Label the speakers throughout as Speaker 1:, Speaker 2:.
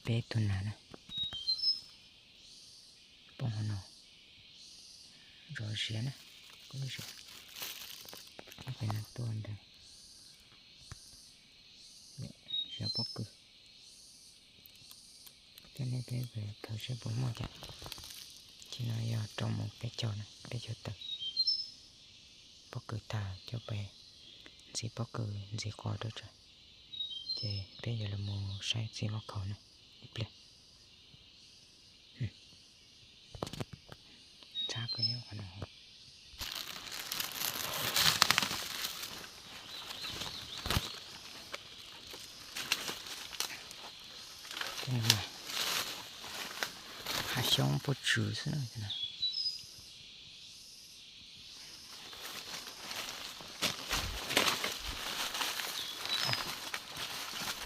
Speaker 1: bé tuần nào nè bông hoa nâu rồi xé nè có xé cái bên này tuần đây xé bóc cửa cái này bé về thợ sẽ bố mò chặt chỉ nói giờ trong một cái chậu này cái chậu tự bóc cửa thả cho bé gì bóc cửa gì qua đó rồi thì bây giờ là mùa sai gì móc khẩu này đi lên cha cái nhau còn nào cái này还像不直似的呢。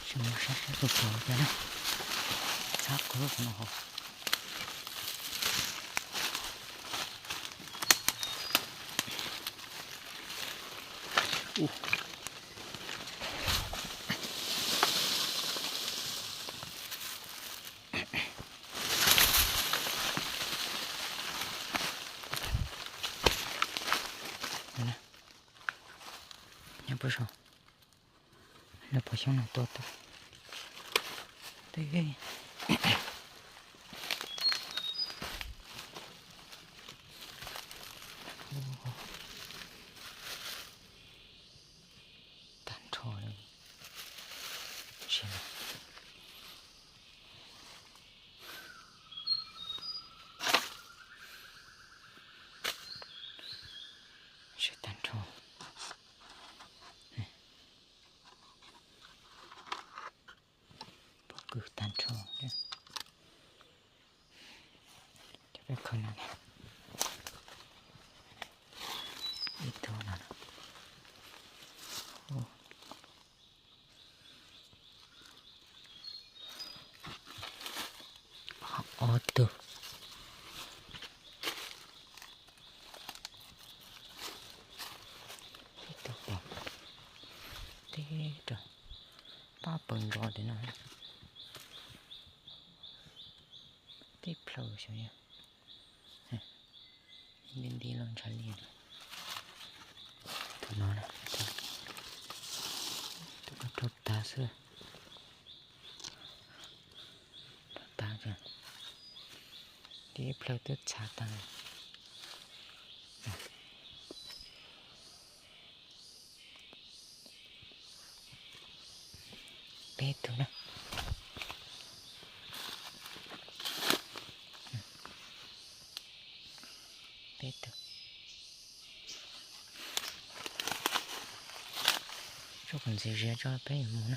Speaker 1: 什么啥啥都搞的呢？咋搞的呢？哦。不少，那不像那多的，对。单超的，是吗？是单超。cứ tan trò nhé cho cái con này ít thôi nào ô tô thế rồi ba bận rồi để nói tiếp lâu sao nhá nên đi luôn trả liền tụi nó này tụi nó trộn tá xưa trộn tá chưa tiếp lâu tức trả tăng bé tụi nó bé tụi cho còn gì ra cho bé mù nữa